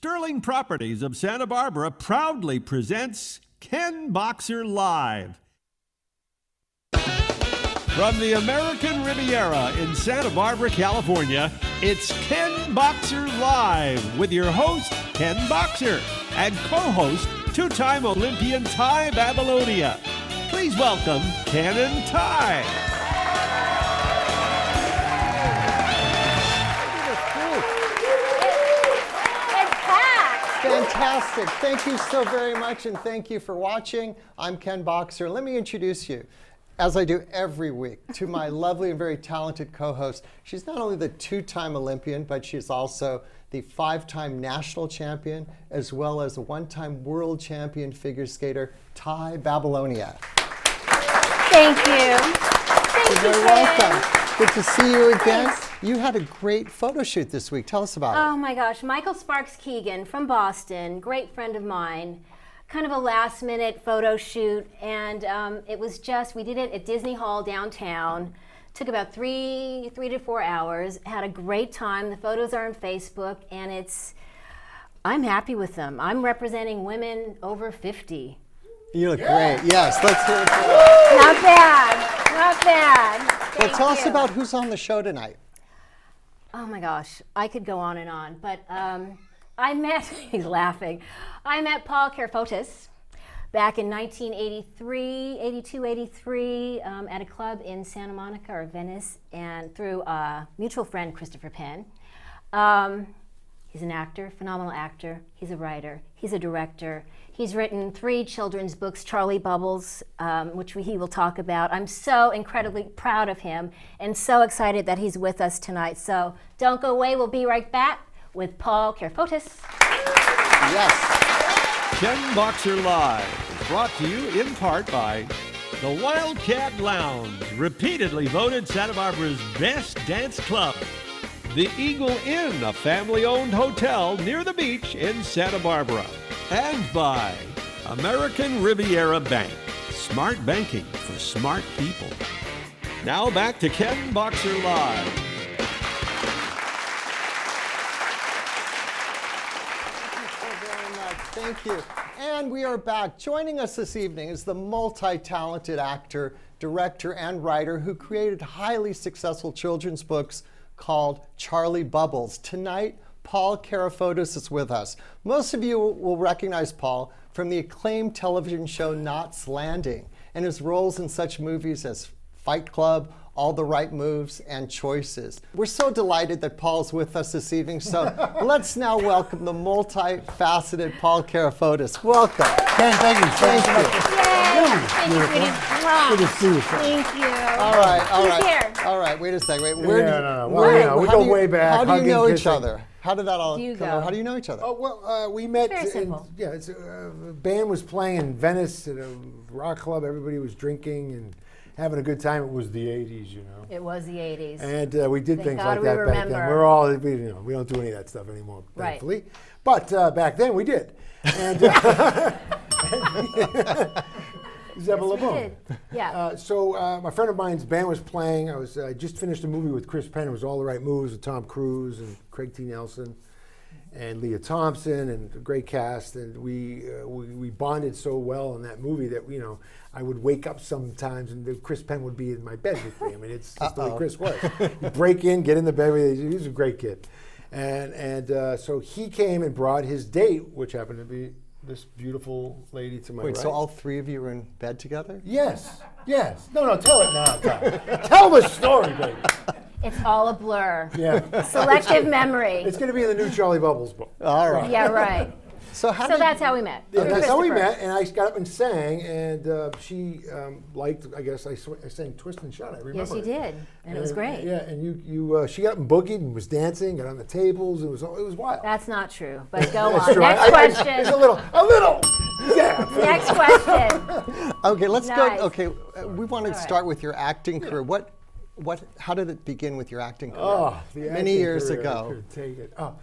Sterling Properties of Santa Barbara proudly presents Ken Boxer Live. From the American Riviera in Santa Barbara, California, it's Ken Boxer Live with your host, Ken Boxer, and co-host, two-time Olympian Tai Babilonia. Please welcome Ken and Tai. Fantastic. Thank you so very much, and thank you for watching. I'm Ken Boxer. Let me introduce you, as I do every week, to my lovely and very talented co-host. She's not only the two-time Olympian, but she's also the five-time national champion, as well as a one-time world champion figure skater, Tai Babilonia. Thank you. Thank you, You're very welcome. Good to see you again. Thanks. You had a great photo shoot this week. Tell us about it. Oh my gosh, Michael Sparks Keegan from Boston, great friend of mine. Kind of a last minute photo shoot, and it was just, we did it at Disney Hall downtown. Took about three to 4 hours. Had a great time. The photos are on Facebook, and I'm happy with them. I'm representing women over 50. You look great. Yes, let's hear it for you. Not bad, not bad. Well, tell us about who's on the show tonight. Oh my gosh, I could go on and on, but I met, he's laughing, I met Paul Carafotes back in 1983 at a club in Santa Monica or Venice, and through a mutual friend, Christopher Penn. He's an actor, phenomenal actor. He's a writer, he's a director. He's written 3 children's books, Charlie Bubbles, which he will talk about. I'm so incredibly proud of him and so excited that he's with us tonight. So don't go away, we'll be right back with Paul Carafotes. Yes. Ken Boxer Live is brought to you in part by the Wildcat Lounge, repeatedly voted Santa Barbara's best dance club. The Eagle Inn, a family-owned hotel near the beach in Santa Barbara. And by American Riviera Bank, smart banking for smart people. Now back to Ken Boxer Live. Thank you. And we are back. Joining us this evening is the multi-talented actor, director, and writer who created highly successful children's books called Charlie Bubbles. Tonight, Paul Carafotes is with us. Most of you will recognize Paul from the acclaimed television show Knots Landing and his roles in such movies as Fight Club, All the Right Moves, and Choices. We're so delighted that Paul's with us this evening, so let's now welcome the multifaceted Paul Carafotes. Welcome. Ken, thank you. Thank you. Thank you, sweetie. Good to see you. Thank you. All right, all Who's right. here? All right, wait a second. Wait, No. Well, we go way back. How do you hugging, know each kissing. other? How did that all Do you come go? out? How do you know each other? Oh, well, we met. Very simple. A band was playing in Venice at a rock club. Everybody was drinking and having a good time. It was the 80s, you know. It was the 80s. And we did Thank things God like we that back then. remember. We're all, we don't do any of that stuff anymore, Right. thankfully. But back then we did. And Zebba We Laboon. did. Yeah. So my friend of mine's band was playing. I just finished a movie with Chris Penn. It was All the Right Moves with Tom Cruise and Craig T. Nelson and Leah Thompson, and a great cast. And we bonded so well in that movie that I would wake up sometimes and Chris Penn would be in my bed with me. I mean, it's just the way Chris was. He'd break in, get in the bed with me. He was a great kid. And so he came and brought his date, which happened to be this beautiful lady to my right. Wait, so all 3 of you were in bed together? Yes. No, tell it now, Tom. Tell the story, baby. It's all a blur. Yeah. Selective memory. It's going to be in the new Charlie Bubbles book. All right. Yeah, right. So That's how we met. Yeah, that's how we Christopher. met, and I got up and sang, and she liked, I guess, I sang Twist and Shout, I remember. Yes, you did, and it was great. Yeah, and she got up and boogied and was dancing, got on the tables, it was wild. That's not true, but go That's on. true. Next It's question. a little, yeah. Next question. Okay, let's Nice. go. Okay, we want to All right. start with your acting career. How did it begin with your acting career? Oh, the Many acting years career, I ago. couldn't take it. Oh.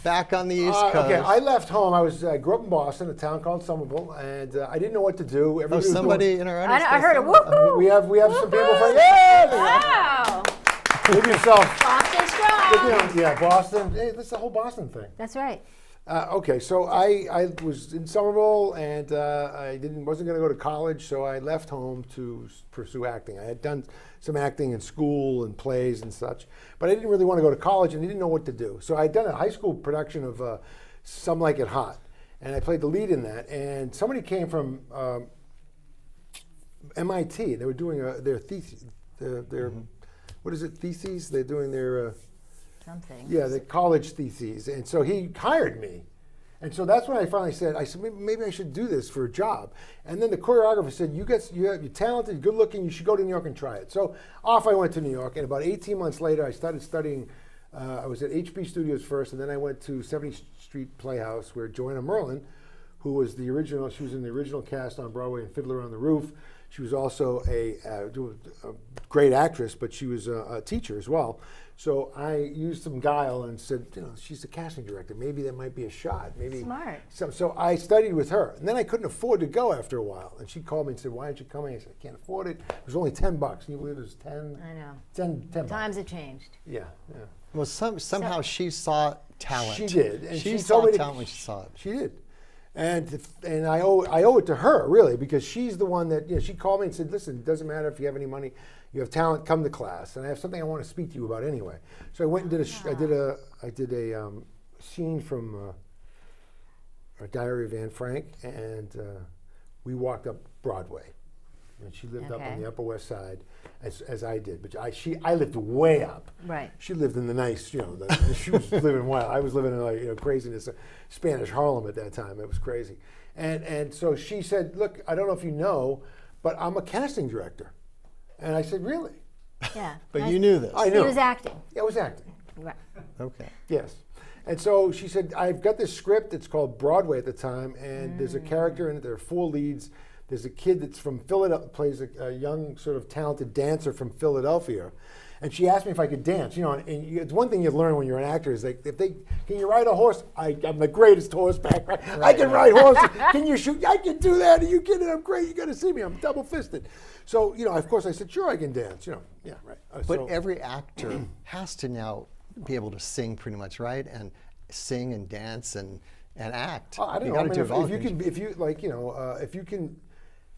Back on the East Coast. Okay, I left home. I grew up in Boston, a town called Somerville, and I didn't know what to do. Everybody was somebody in our audience. I heard a whoop. We have some people from Wow. Give yourself. Boston strong. Yeah, Boston. Hey, that's the whole Boston thing. That's right. Okay, so I was in Somerville, and I wasn't going to go to college, so I left home to pursue acting. I had done some acting in school and plays and such, but I didn't really want to go to college, and I didn't know what to do. So I had done a high school production of Some Like It Hot, and I played the lead in that. And somebody came from MIT. They were doing their thesis. What is it? Theses? They're doing their Something. yeah, the college theses. And so he hired me. And so that's when I finally said, maybe I should do this for a job. And then the choreographer said, you're talented, good looking, you should go to New York and try it. So off I went to New York, and about 18 months later, I started studying. I was at HB Studios first, and then I went to 70th Street Playhouse, where Joanna Merlin, who was she was in the original cast on Broadway in Fiddler on the Roof. She was also a great actress, but she was a teacher as well. So I used some guile and said, she's the casting director. Maybe there might be a shot. Maybe Smart. So I studied with her. And then I couldn't afford to go after a while. And she called me and said, why aren't you coming? I said, I can't afford it. It was only $10. Can you believe it was 10? I know. 10 bucks. Times have changed. Yeah. Well, somehow she saw talent. She did. And she told saw me talent when she saw it. She did. And I owe it to her, really, because she's the one that, she called me and said, listen, it doesn't matter if you have any money, you have talent, come to class. And I have something I want to speak to you about anyway. So I went and did a scene from A Diary of Anne Frank, and we walked up Broadway. And she lived up on the Upper West Side, as I did. But I lived way up. Right. She lived in the nice, she was living wild. I was living in craziness, Spanish Harlem at that time. It was crazy. And so she said, look, I don't know if you know, but I'm a casting director. And I said, really? Yeah. But you knew this. I knew. He was acting. Yeah, I was acting. Right. Okay. Yes. And so she said, I've got this script. It's called Broadway at the time, and there's a character in it. There are 4 leads. There's a kid that's from Philadelphia, plays a young sort of talented dancer from Philadelphia. And she asked me if I could dance. And it's one thing you learn when you're an actor is like, can you ride a horse? I'm the greatest horseback. Right? I can ride horses. Can you shoot? I can do that. Are you kidding? I'm great. You got to see me. I'm double-fisted. So, of course I said, sure, I can dance. Yeah, right. But every actor has to now be able to sing pretty much, right? And sing and dance and act. I don't know. If you can.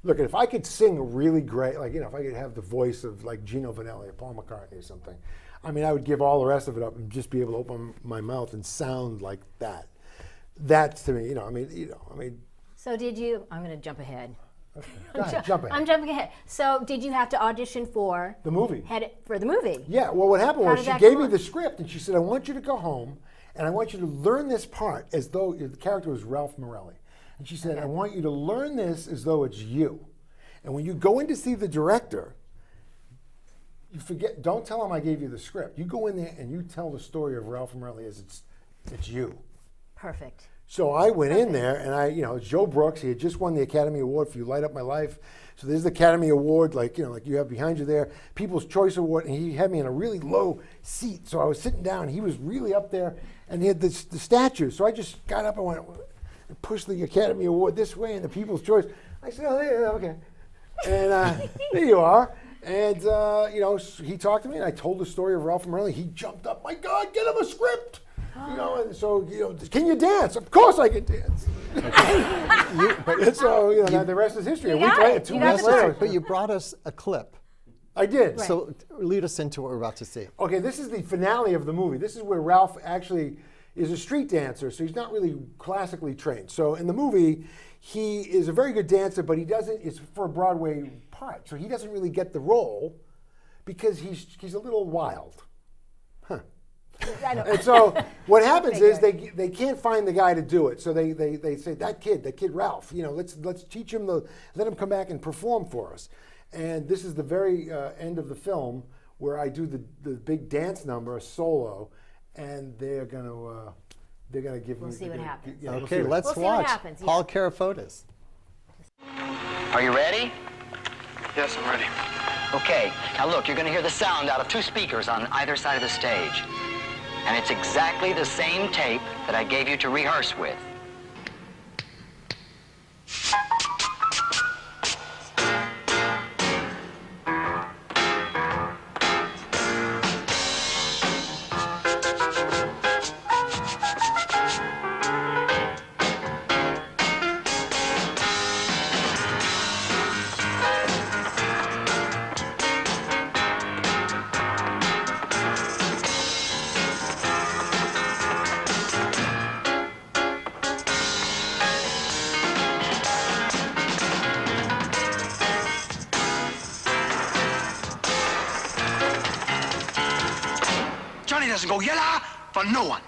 Look, if I could sing really great, if I could have the voice of like Gino Vanelli or Paul McCartney or something, I would give all the rest of it up and just be able to open my mouth and sound like that. That's to me, So did you? I'm going to jump ahead. Okay. Go ahead, jump ahead. I'm jumping ahead. So did you have to audition for the movie? For the movie? Yeah. Well, what happened was she gave me the script and she said, I want you to go home and I want you to learn this part as though the character was Ralph Morrelli. And she said, I want you to learn this as though it's you. And when you go in to see the director, don't tell him I gave you the script. You go in there and you tell the story of Ralph Morrelli as it's you. Perfect. So I went in there and Joe Brooks, he had just won the Academy Award for You Light Up My Life. So there's the Academy Award, like you have behind you there, People's Choice Award, and he had me in a really low seat. So I was sitting down, and he was really up there, and he had the statue. So I just got up and went, push the Academy Award this way and the People's Choice. I said, oh, yeah, okay. And there you are. And, he talked to me, and I told the story of Ralph Morrelli. He jumped up, my God, get him a script. And so, can you dance? Of course I can dance. Now the rest is history. A week later, 2 weeks later. But you brought us a clip. I did. Right. So lead us into what we're about to see. Okay, this is the finale of the movie. This is where Ralph actually is a street dancer, so he's not really classically trained. So in the movie, he is a very good dancer, but it's for a Broadway part. So he doesn't really get the role because he's a little wild. Huh. And so what happens is they can't find the guy to do it. So they say, that kid Ralph, let's teach him let him come back and perform for us. And this is the very end of the film where I do the big dance number, a solo, and they're gonna give me. We'll see what happens. Yeah, okay, let's we'll see watch what happens, yeah. Paul Carafotes. Are you ready? Yes, I'm ready. Okay, now look, you're going to hear the sound out of 2 speakers on either side of the stage. And it's exactly the same tape that I gave you to rehearse with. doesn't go yalla for no one.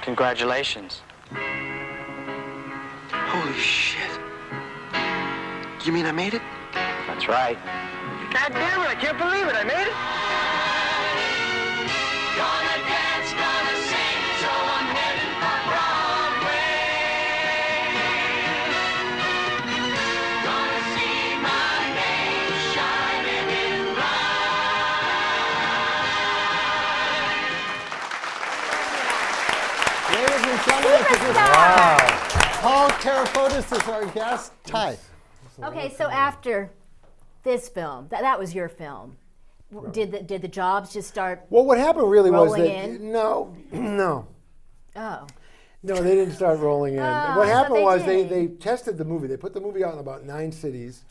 Congratulations. Holy shit. You mean I made it? That's right. God damn it, I can't believe it. I made it. Gonna dance, gonna sing, so I'm heading for Broadway. Gonna see my name shining in light. Ladies and gentlemen, this is Paul Carafotes is our guest. Tai. Okay, so after this film, that was your film. Did the jobs just start? Well, what happened really was rolling that in? no, Oh, no, they didn't start rolling in. Oh, I What thought happened they was did. they tested the movie. They put the movie out in about 9 cities,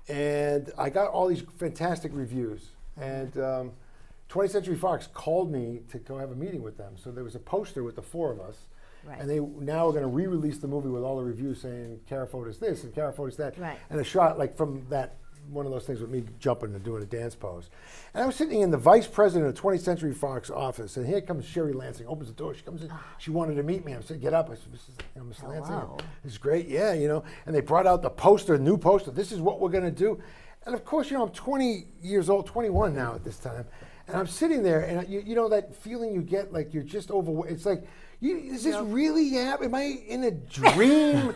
and I got all these fantastic reviews. And 20th Century Fox called me to go have a meeting with them. So there was a poster with the 4 of us. Right. And they now are going to re-release the movie with all the reviews saying Carafotes this and Carafotes that. Right. And a shot like from that, one of those things with me jumping and doing a dance pose. And I was sitting in the vice president of 20th Century Fox office, and here comes Sherry Lansing, opens the door, she comes in, she wanted to meet me. I said, get up. I said, Mr. Lansing, Hello. this is great, yeah, you know. And they brought out the poster, new poster, this is what we're going to do. And of course, you know, I'm 20 years old, 21 now at this time, and I'm sitting there, and you know that feeling you get like you're just overwhelmed. It's like, is this really happening? Am I in a dream?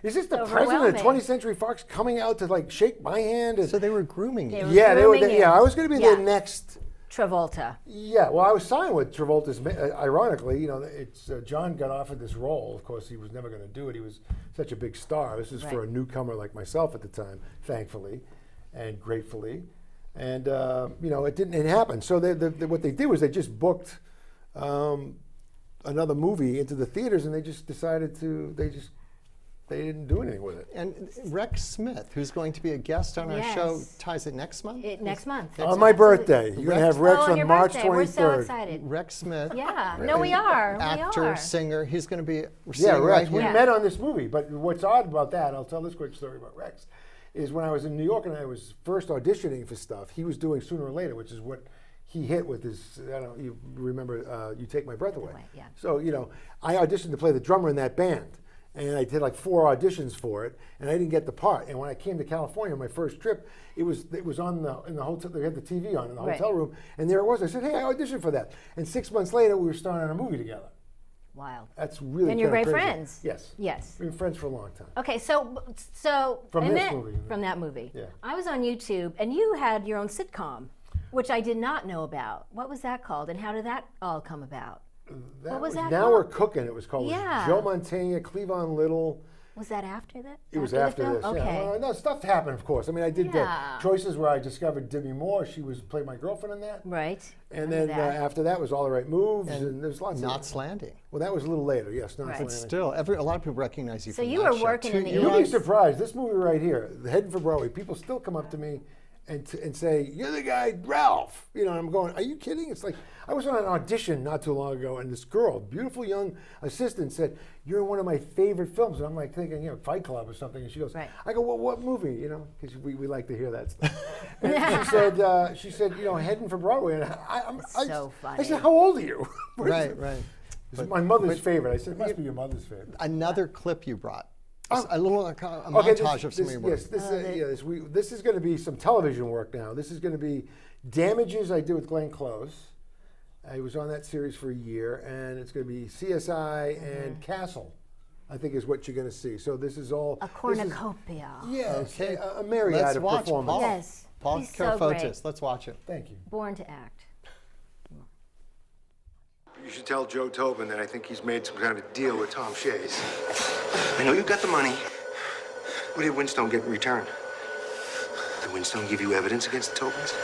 Is this the president of overwhelming. 20th Century Fox coming out to like shake my hand? And, So they were grooming you. They were yeah, grooming you. yeah, I was going to be Yeah. the next. Travolta. Yeah, well, I was signed with Travolta's. Ironically, you know, it's John got offered this role. Of course, he was never going to do it. He was such a big star. This is for a newcomer like myself at the time, thankfully, and gratefully, and you know, it didn't happen. So what they did was they just booked another movie into the theaters, and they just decided they didn't do anything with it. And Rex Smith, who's going to be a guest on our show, Yes. ties it next month? Next month. On my birthday, you're going to have Rex on on your March birthday. 23rd. We're so excited. Rex Smith. Yeah. No, we are. Actor, we are. singer. He's going to be Yeah, sitting Rex. right We here. met on this movie, but what's odd about that, I'll tell this quick story about Rex, is when I was in New York and I was first auditioning for stuff, he was doing Sooner or Later, which is what he hit with his, I don't know, you remember You Take My Breath Away. Yeah. So, you know, I auditioned to play the drummer in that band. And I did like 4 auditions for it, and I didn't get the part. And when I came to California, my first trip, it was on in the hotel. They had the TV on in the hotel room, and there it was. I said, "Hey, I auditioned for that." And 6 months later, we were starring on a movie together. Wild. That's really And you're kinda great crazy. friends. Yes. Yes. We've been friends for a long time. Okay, so From and this then- movie. From that movie. Yeah. I was on YouTube, and you had your own sitcom, which I did not know about. What was that called, and how did that all come about? What was that Now called? We're Cooking. It was called. It was Yeah. Joe Montana, Cleavon Little. Was that after that? It was the after film? this. Okay. Yeah. No, stuff happened, of course. I mean, I did Yeah. Choices where I discovered Demi Moore. She played my girlfriend in that. Right. And Remember then that. after that was All the Right Moves, and there's lots Knots of Landing. Well, that was a little later. Yes, Knots Right. Landing. But still, a lot of people recognize you So from you that were show. working in the You're You'll be on- surprised. This movie right here, The Headin for Broadway, people still come up to me and say, "You're the guy, Ralph." You know, and I'm going, "Are you kidding?" It's like I was on an audition not too long ago, and this girl, beautiful young assistant, said, "You're in one of my favorite films." And I'm like thinking, you know, Fight Club or something. And she goes, Right. I go, "Well, what movie?" You know, because we like to hear that stuff. And she said, you know, Headin for Broadway. And So I funny. said, "How old are you?" Right, right. It's my mother's favorite. I said, "It must be your mother's favorite." Another clip you brought. A little a montage Okay, of some of your work. yes, this is going to be some television work now. This is going to be Damages I did with Glenn Close. I was on that series for a year, and it's going to be CSI and Castle, I think is what you're going to see. So this is all... A cornucopia. Okay. A myriad Let's of watch performance. Paul. Yes. Paul He's so Carafotes. great. Let's watch it. Thank you. Born to act. You should tell Joe Tobin that I think he's made some kind of deal with Tom Shays. I know you got the money. What did Winstone get in return? Did Winstone give you evidence against the Tobins?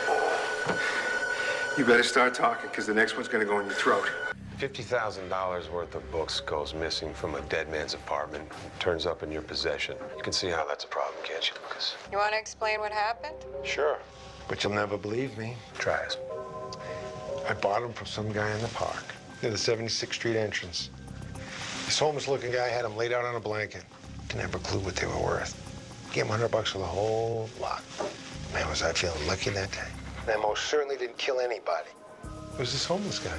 You better start talking, because the next one's going to go in your throat. $50,000 worth of books goes missing from a dead man's apartment, turns up in your possession. You can see how that's a problem, can't you, Lucas? You want to explain what happened? Sure. But you'll never believe me. Try it. I bought them from some guy in the park near the 76th Street entrance. This homeless-looking guy had him laid out on a blanket. Didn't have a clue what they were worth. Gave him $100 for the whole lot. Man, was I feeling lucky that day. And I most certainly didn't kill anybody. It was this homeless guy.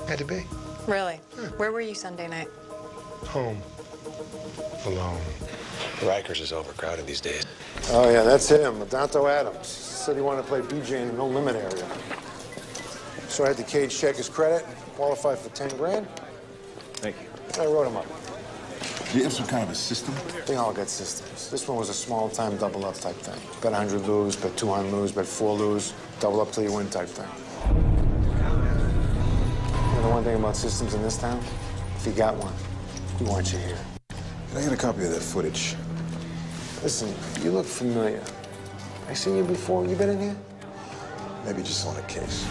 Had to be. Really? Where were you Sunday night? Home. Alone. Rikers is overcrowded these days. Oh yeah, that's him, Adonto Adams. Said he wanted to play BJ in a no-limit area. So I had the cage check his credit, qualify for 10 grand. Thank you. I wrote him up. Do you have some kind of a system? They all got systems. This one was a small-time double-up type thing. Bet 100 lose, bet 200 lose, bet 4 lose, double up till you win type thing. You know the one thing about systems in this town? If you got one, we want you here. Can I get a copy of that footage? Listen, you look familiar. I seen you before. You been in here? Maybe just on a case.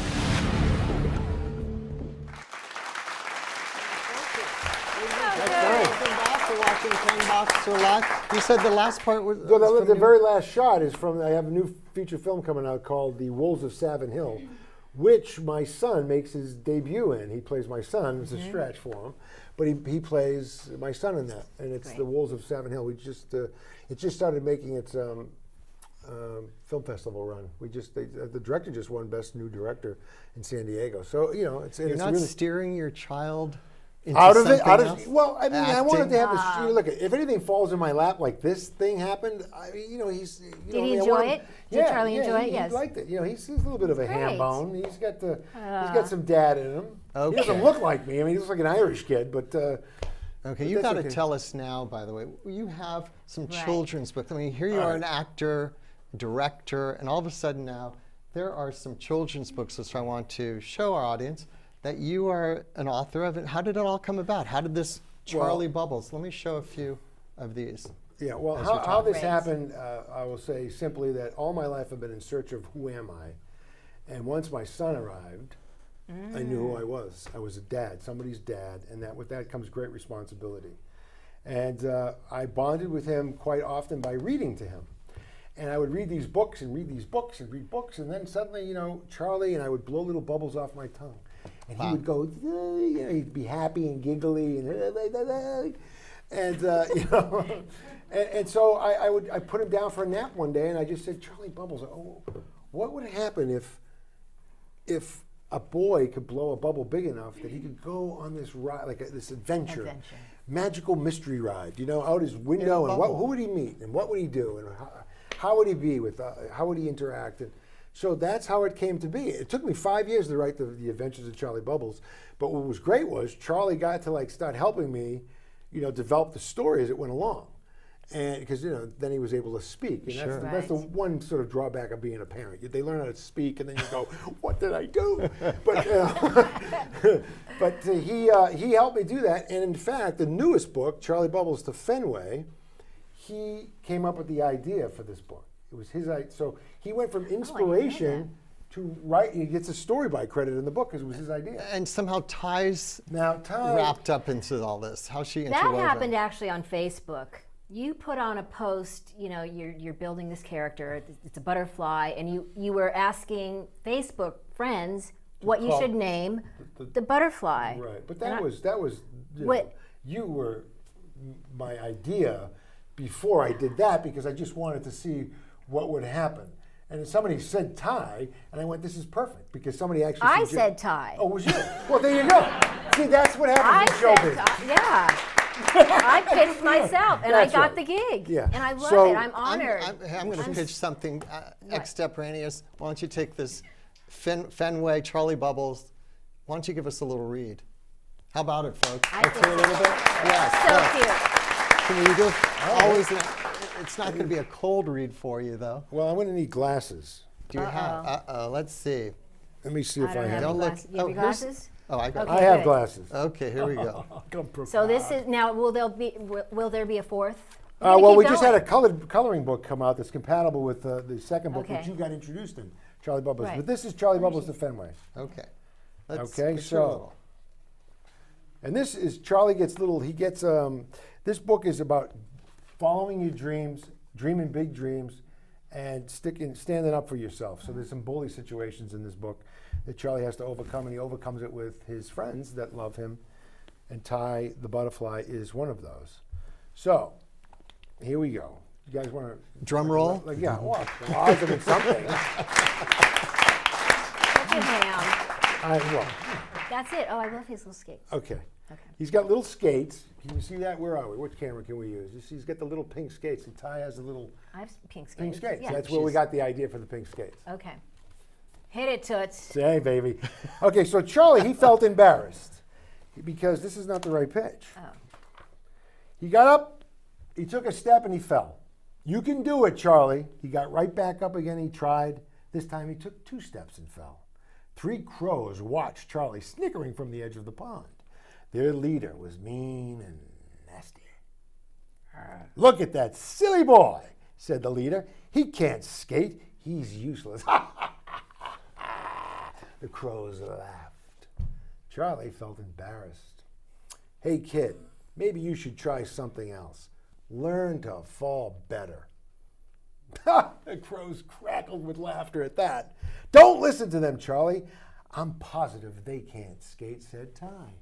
For watching 10 Boxer Live. You said the last part was. The very last shot is from. I have a new feature film coming out called The Wolves of Savin Hill, which my son makes his debut in. He plays my son. It's a stretch for him, but he plays my son in that, and it's The Wolves of Savin Hill. We just it just started making its film festival run. The director just won Best New Director in San Diego. So it's You're it's not really steering your child into out of it. something else? Well, I mean, I wanted to have Wow. look. If anything falls in my lap like this thing happened, he's. Did he enjoy it? Did Charlie enjoy it? Yes. He liked it. He's a little bit of a ham Great. bone. He's got some dad in him. Okay. He doesn't look like me. I mean, he looks like an Irish kid, but. Okay, you've got to tell us now, by the way, you have some children's books. I mean, here you are, an actor, director, and all of a sudden now there are some children's books which I want to show our audience that you are an author of. And how did it all come about? How did this Charlie Bubbles? Let me show a few of these. Yeah, well, how this happened, I will say simply that all my life I've been in search of who am I. And once my son arrived, I knew who I was. I was a dad, somebody's dad, and with that comes great responsibility. And I bonded with him quite often by reading to him. And I would read these books and read these books and read books, and then suddenly, Charlie, and I would blow little bubbles off my tongue. And he would go, he'd be happy and giggly, and and so I put him down for a nap one day, and I just said, Charlie Bubbles, what would happen if a boy could blow a bubble big enough that he could go on this ride, like this adventure, magical mystery ride, out his window, and who would he meet, and what would he do, and how would he be how would he interact, and so that's how it came to be. It took me 5 years to write the Adventures of Charlie Bubbles, but what was great was Charlie got to start helping me, develop the story as it went along. And because then he was able to speak, and that's the one sort of drawback of being a parent. They learn how to speak, and then you go, "What did I do?" But he helped me do that. And in fact, the newest book, Charlie Bubbles to Fenway, he came up with the idea for this book. It was his idea. So he went from inspiration to write. He gets a story by credit in the book because it was his idea. And somehow Ty's wrapped up into all this. How's she interwoven? That happened actually on Facebook. You put on a post, you're building this character, it's a butterfly, and you were asking Facebook friends what you should name the butterfly. Right, but that was you were my idea before I did that, because I just wanted to see what would happen. And somebody said Tai, and I went, this is perfect, because somebody actually I said Tai. Oh, it was you? Well, there you go. See, that's what happens in showbiz. Yeah. I pitched myself, and I got the gig. Yeah. And I love it. I'm honored. I'm going to pitch something extemporaneous. Why don't you take this Fenway, Charlie Bubbles. Why don't you give us a little read? How about it, folks? Let's hear a little bit. So cute. Can we do always? It's not going to be a cold read for you, though. Well, I'm going to need glasses. Do you have? Let's see. Let me see if I have. Don't look. You have your glasses? Oh, I got. I have glasses. Okay, here we go. So this is now. Will there be a fourth? Well, we just had a coloring book come out that's compatible with the second book, which you got introduced in, Charlie Bubbles. But this is Charlie Bubbles to Fenway. Okay. And this is Charlie gets little. He gets this book is about following your dreams, dreaming big dreams, and standing up for yourself. So there's some bully situations in this book that Charlie has to overcome, and he overcomes it with his friends that love him. And Tai the butterfly is one of those. So Here we go. You guys want to drum roll? Like, yeah, well, odds of it something. Well. That's it. Oh, I love his little skates. Okay. He's got little skates. Can you see that? Where are we? Which camera can we use? You see, he's got the little pink skates. And Ty has the little I have pink skates. pink skates. Yeah. That's where we got the idea for the pink skates. Okay. Hit it, Toots. Say, baby. Okay, so Charlie, he felt embarrassed because this is not the right pitch. Oh. He got up, he took a step, and he fell. You can do it, Charlie. He got right back up again. He tried. This time he took 2 steps and fell. 3 crows watched Charlie snickering from the edge of the pond. Their leader was mean and nasty. Look at that silly boy, said the leader. He can't skate. He's useless. The crows laughed. Charlie felt embarrassed. Hey, kid, maybe you should try something else. Learn to fall better. The crows crackled with laughter at that. Don't listen to them, Charlie. I'm positive they can't skate, said Ty.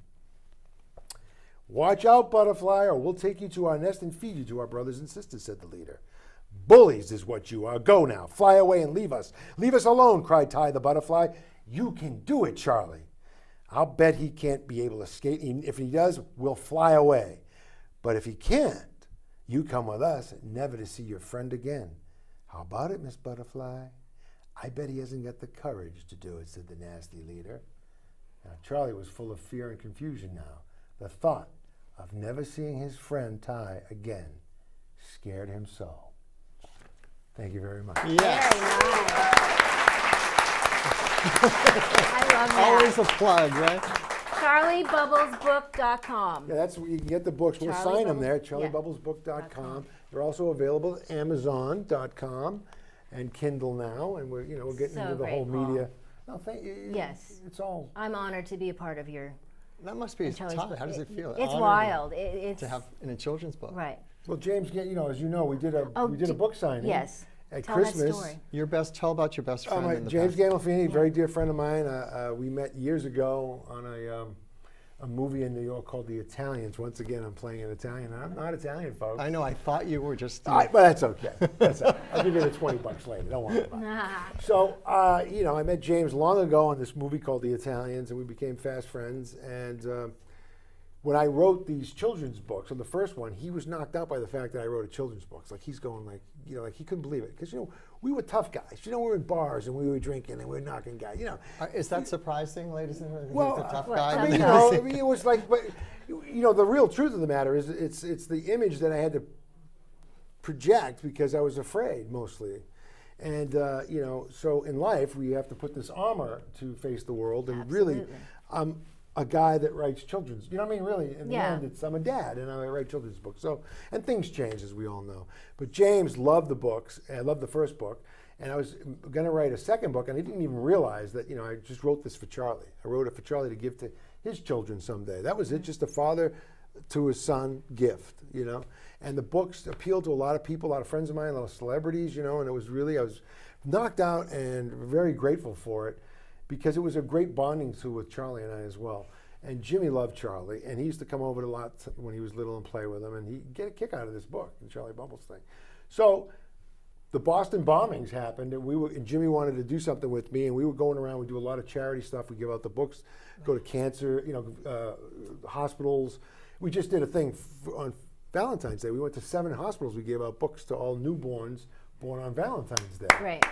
Watch out, Butterfly, or we'll take you to our nest and feed you to our brothers and sisters, said the leader. Bullies is what you are. Go now. Fly away and leave us. Leave us alone, cried Ty the Butterfly. You can do it, Charlie. I'll bet he can't be able to skate. If he does, we'll fly away. But if he can't, you come with us, never to see your friend again. How about it, Miss Butterfly? I bet he hasn't got the courage to do it, said the nasty leader. Now, Charlie was full of fear and confusion now. The thought of never seeing his friend Ty again scared him so. Thank you very much. Yes. Very nice. I love that. Always a plug, right? CharlieBubblesBook.com. Yeah, that's where you can get the books. We'll sign them there, charliebubblesbook.com. They're also available at Amazon.com and Kindle now, and we're getting into the whole media. No, thank you. Yes. It's all. I'm honored to be a part of your. That must be tough. How does it feel? It's Honored wild. It's to have in a children's book. Right. Well, James, as you know, we did a book signing. Yes. At Tell Christmas. that story. Tell about your best friend in the James past. Gandolfini, very dear friend of mine. We met years ago on a movie in New York called The Italians. Once again, I'm playing an Italian. I'm not Italian, folks. I know. I thought you were just. But that's okay. That's all right. I'll give you the $20 later. Don't worry about it. So, I met James long ago on this movie called The Italians, and we became fast friends. And when I wrote these children's books, on the first one, he was knocked out by the fact that I wrote a children's book. Like he's going like he couldn't believe it. Because, we were tough guys. We were in bars and we were drinking and we were knocking guys, Is that surprising, ladies and gentlemen? Well, the tough guy. I mean, it was like, but, the real truth of the matter is it's the image that I had to project because I was afraid mostly. And, so in life, we have to put this armor to face the world. And really, I'm a guy that writes children's, really, in the end, I'm a dad and I write children's books. So, and things change, as we all know. But James loved the books, and I loved the first book. And I was going to write a second book, and I didn't even realize that, I just wrote this for Charlie. I wrote it for Charlie to give to his children someday. That was it, just a father to his son gift, And the books appealed to a lot of people, a lot of friends of mine, a lot of celebrities, and it was really, I was knocked out and very grateful for it because it was a great bonding tool with Charlie and I as well. And Jimmy loved Charlie, and he used to come over a lot when he was little and play with him, and he'd get a kick out of this book, the Charlie Bubbles thing. So the Boston bombings happened, and Jimmy wanted to do something with me, and we were going around. We do a lot of charity stuff. We give out the books, go to cancer, hospitals. We just did a thing on Valentine's Day. We went to 7 hospitals. We gave out books to all newborns born on Valentine's Day. Right.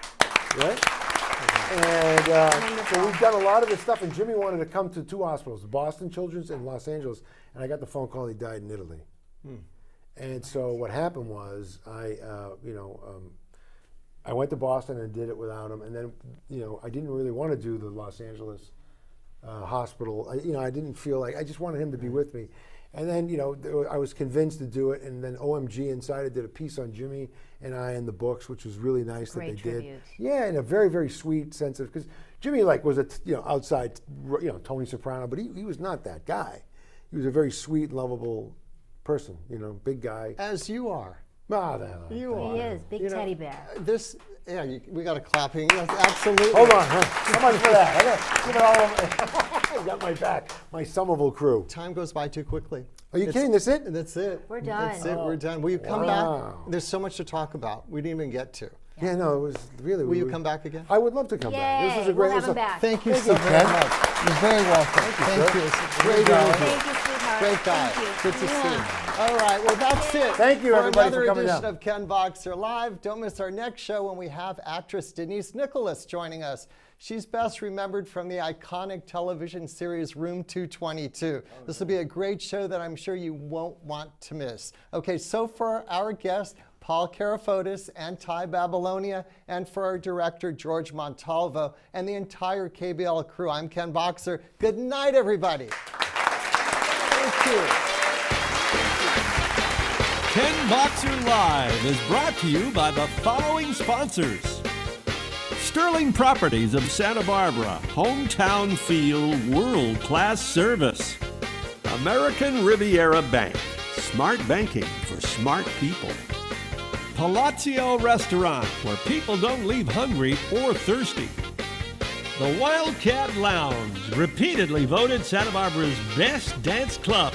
And so we've done a lot of this stuff, and Jimmy wanted to come to 2 hospitals, Boston Children's and Los Angeles, and I got the phone call he died in Italy. And so what happened was I went to Boston and did it without him, and then I didn't really want to do the Los Angeles hospital. I didn't feel like, I just wanted him to be with me. And then, I was convinced to do it, and then OMG Insider did a piece on Jimmy and I in the books, which was really nice that they did. Yeah, in a very, very sweet sense of, because Jimmy was a outside Tony Soprano, but he was not that guy. He was a very sweet, lovable person, big guy. As you are. You are. He is, big teddy bear. We got a clapping. Yes, absolutely. Hold on, how much for that? I got it all over. I got my back, my Somerville crew. Time goes by too quickly. Are you kidding? That's it? That's it. We're done. That's it. We're done. Will you come Wow. back? There's so much to talk about. We didn't even get to. Yeah, no, it was really. Will you come back again? I would love to come back. This was a Yay, great. we'll have it was him a- back. Thank you Thank so you, very Ken. much. You're very welcome. Thank you. It's a great interview. Thank you, sweetheart. Great guy. Thank you. Good to see you. All right, well, that's it. Thank you, for everybody, another for coming edition down. of Ken Boxer Live. Don't miss our next show when we have actress Denise Nicholas joining us. She's best remembered from the iconic television series Room 222. This will be a great show that I'm sure you won't want to miss. Okay, so for our guest, Paul Carafotes and Tai Babilonia, and for our director, George Montalvo, and the entire KBL crew, I'm Ken Boxer. Good night, everybody. Thank you. Ken Boxer Live is brought to you by the following sponsors. Sterling Properties of Santa Barbara, hometown feel, world-class service. American Riviera Bank, smart banking for smart people. Palazzo Restaurant, where people don't leave hungry or thirsty. The Wildcat Lounge, repeatedly voted Santa Barbara's best dance club.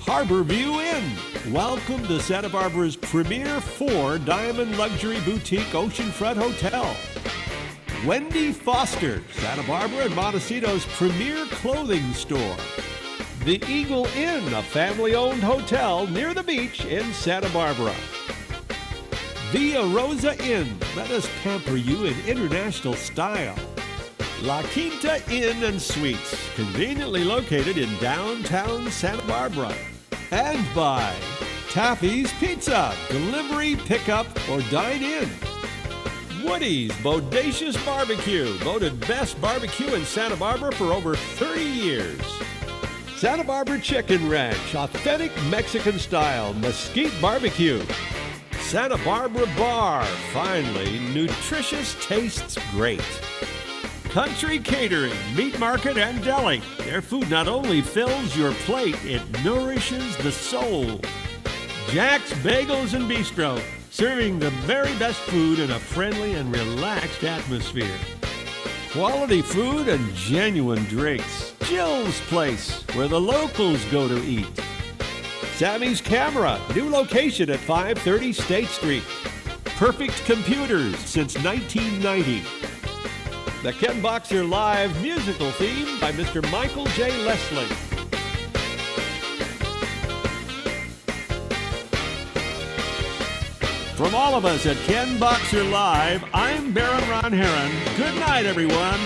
Harborview Inn, welcome to Santa Barbara's premier 4-diamond luxury boutique oceanfront hotel. Wendy Foster, Santa Barbara and Montecito's premier clothing store. The Eagle Inn, a family-owned hotel near the beach in Santa Barbara. Via Rosa Inn, let us pamper you in international style. La Quinta Inn and Suites, conveniently located in downtown Santa Barbara. And by Taffy's Pizza, delivery, pickup, or dine in. Woody's Bodacious Barbecue, voted best barbecue in Santa Barbara for over 30 years. Santa Barbara Chicken Ranch, authentic Mexican style, mesquite barbecue. Santa Barbara Bar, finally, nutritious, tastes great. Country Catering, Meat Market, and Deli. Their food not only fills your plate, it nourishes the soul. Jack's Bagels and Bistro, serving the very best food in a friendly and relaxed atmosphere. Quality food and genuine drinks. Jill's Place, where the locals go to eat. Sammy's Camera, new location at 530 State Street. Perfect Computers since 1990. The Ken Boxer Live musical theme by Mr. Michael J. Leslie. From all of us at Ken Boxer Live, I'm Baron Ron Heron. Good night, everyone.